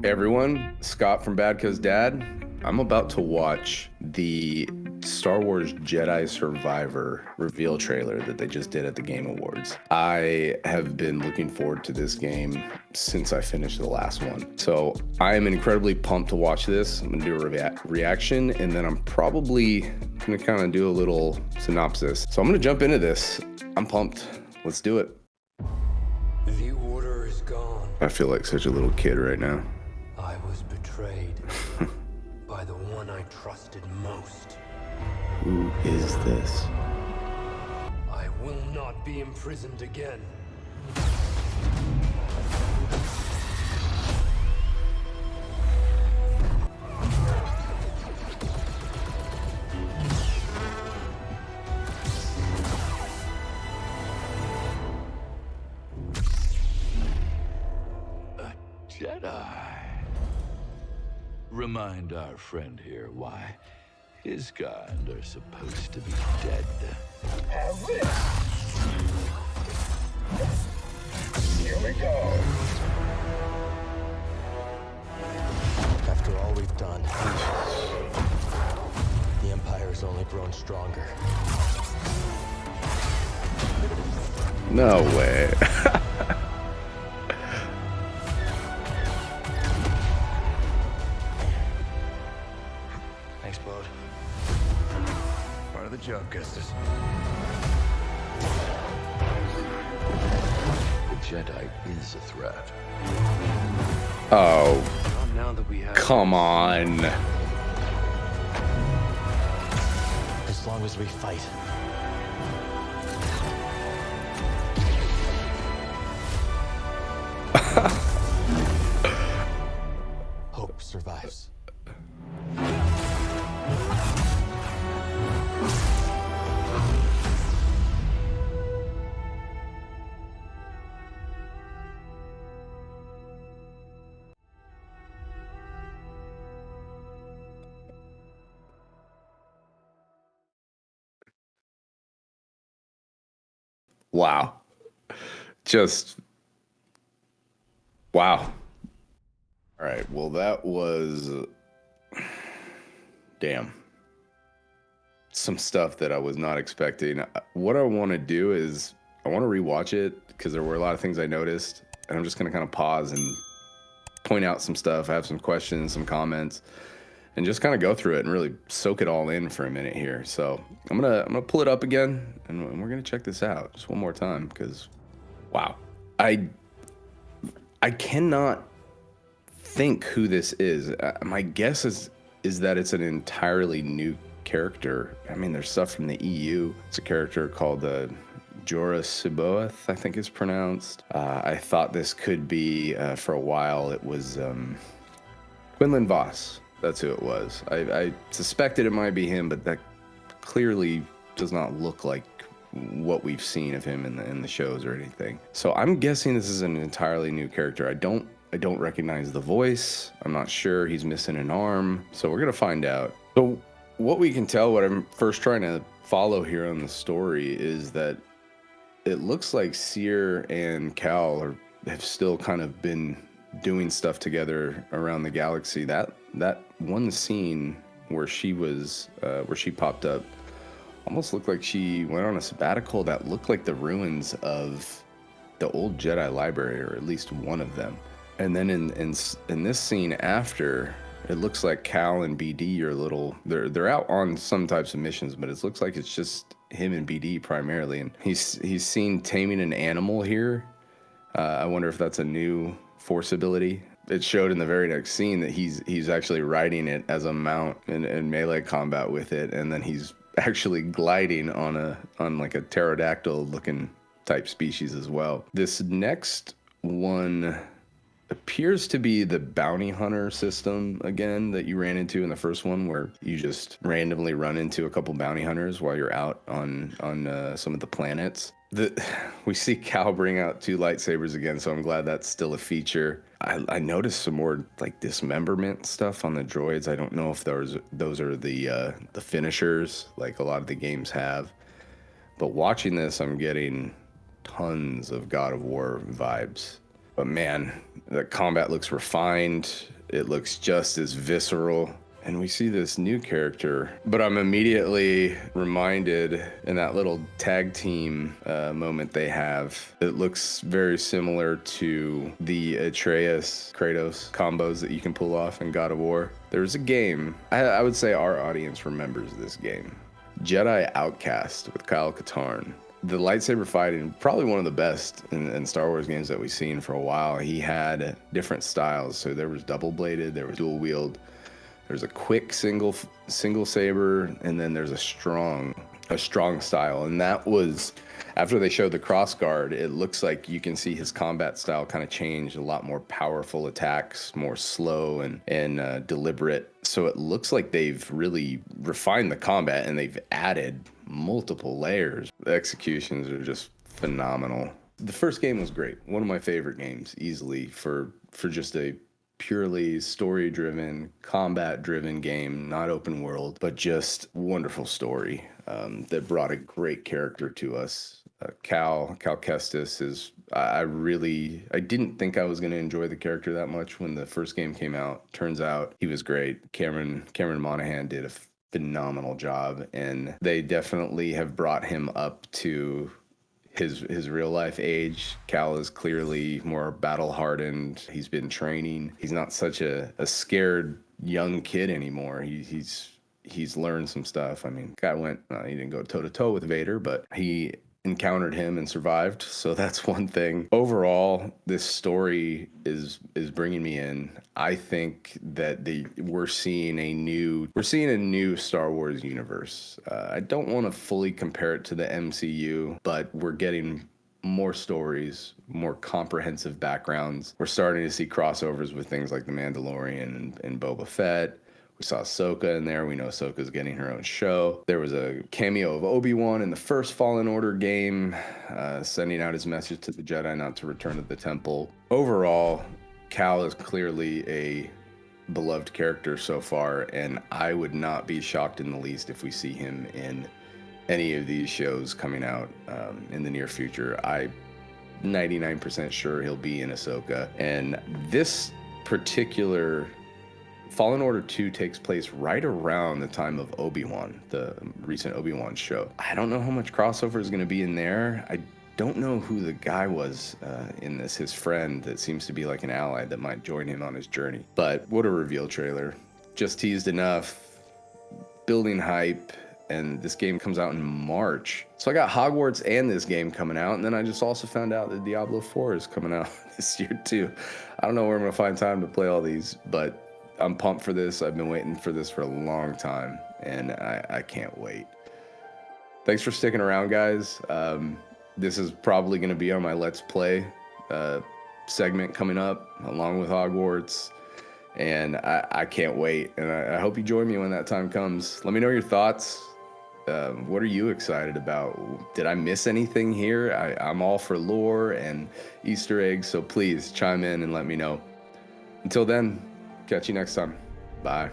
Hey everyone, Scott from BadCuzDad. I'm about to watch the Star Wars Jedi Survivor Reveal trailer that they just did at the Game Awards. I have been looking forward to this game since I finished the last one. So I am incredibly pumped to watch this. I'm gonna do a reaction, and then I'm probably gonna kind of do a little synopsis. So I'm gonna jump into this. I'm pumped. Let's do it. The order is gone. I feel like such a little kid right now. I was betrayed by the one I trusted most. Who is this? I will not be imprisoned again. A Jedi. Remind our friend here why his kind are supposed to be dead. Here we go. After all we've done, the Empire has only grown stronger. No way. Thanks, Bode. Part of the job, Gustus. The Jedi is a threat. Oh, Not now that we have. come on. As long as we fight. Hope survives. Wow. Just wow. All right. Well, that was damn. Some stuff that I was not expecting. What I want to do is I want to rewatch it because there were a lot of things I noticed, and I'm just going to kind of pause and point out some stuff. I have some questions, some comments, and just kind of go through it and really soak it all in for a minute here. So I'm gonna pull it up again, and we're gonna check this out just one more time because, wow, I cannot think who this is. My guess is that it's an entirely new character. I mean, there's stuff from the EU. It's a character called Jorah Siboeth, I think it's pronounced. I thought this could be for a while. It was Quinlan Voss. That's who it was. I suspected it might be him, but that clearly does not look like what we've seen of him in the shows or anything. So I'm guessing this is an entirely new character. I don't recognize the voice. I'm not sure. He's missing an arm. So we're gonna find out. So what we can tell, what I'm first trying to follow here on the story, is that it looks like Seer and Cal have still kind of been doing stuff together around the galaxy. That one scene where she popped up almost looked like she went on a sabbatical. That looked like the ruins of the old Jedi library, or at least one of them. And then in this scene after, it looks like Cal and BD are they're out on some types of missions, but it looks like it's just him and BD primarily. And he's seen taming an animal here. I wonder if that's a new Force ability. It showed in the very next scene that he's actually riding it as a mount in melee combat with it, and then he's actually gliding on like a pterodactyl looking type species as well. This next one appears to be the bounty hunter system again that you ran into in the first one, where you just randomly run into a couple bounty hunters while you're out on some of the planets. We see Cal bring out 2 lightsabers again, so I'm glad that's still a feature. I noticed some more like dismemberment stuff on the droids. I don't know if those are the finishers like a lot of the games have, but watching this, I'm getting tons of God of War vibes. But man, the combat looks refined. It looks just as visceral. And we see this new character, but I'm immediately reminded in that little tag team moment they have, it looks very similar to the Atreus Kratos combos that you can pull off in God of War. There's a game, I would say our audience remembers this game, Jedi Outcast with Kyle Katarn. The lightsaber fighting, probably one of the best in Star Wars games that we've seen for a while. He had different styles, so there was double bladed, there was dual wield. There's a quick single saber, and then there's a strong style. And that was, after they showed the crossguard, it looks like you can see his combat style kind of change, a lot more powerful attacks, more slow and deliberate. So it looks like they've really refined the combat and they've added multiple layers. The executions are just phenomenal. The first game was great. One of my favorite games, easily, for just a purely story-driven, combat-driven game, not open world, but just wonderful story that brought a great character to us. Cal Kestis is, I didn't think I was going to enjoy the character that much when the first game came out. Turns out he was great. Cameron Monaghan did a phenomenal job, and they definitely have brought him up to his real life age. Cal is clearly more battle hardened. He's been training. He's not such a scared young kid anymore. He's learned some stuff. I mean, guy went, he didn't go toe to toe with Vader, but he encountered him and survived. So that's one thing. Overall, this story is bringing me in. I think that we're seeing a new Star Wars universe. I don't want to fully compare it to the MCU, but we're getting more stories, more comprehensive backgrounds. We're starting to see crossovers with things like The Mandalorian and Boba Fett. We saw Ahsoka in there. We know Ahsoka's getting her own show. There was a cameo of Obi-Wan in the first Fallen Order game, sending out his message to the Jedi not to return to the temple. Overall, Cal is clearly a beloved character so far, and I would not be shocked in the least if we see him in any of these shows coming out in the near future. I'm 99% sure he'll be in Ahsoka. And this particular Fallen Order 2 takes place right around the time of Obi-Wan, the recent Obi-Wan show. I don't know how much crossover is going to be in there. I don't know who the guy was in this, his friend that seems to be like an ally that might join him on his journey. But what a reveal trailer. Just teased enough, building hype, and this game comes out in March. So I got Hogwarts and this game coming out, and then I just also found out that Diablo 4 is coming out this year too. I don't know where I'm going to find time to play all these, but I'm pumped for this. I've been waiting for this for a long time, and I can't wait. Thanks for sticking around, guys. This is probably going to be on my Let's Play segment coming up, along with Hogwarts, and I can't wait. And I hope you join me when that time comes. Let me know your thoughts. What are you excited about? Did I miss anything here? I'm all for lore and Easter eggs, so please chime in and let me know. Until then, catch you next time. Bye.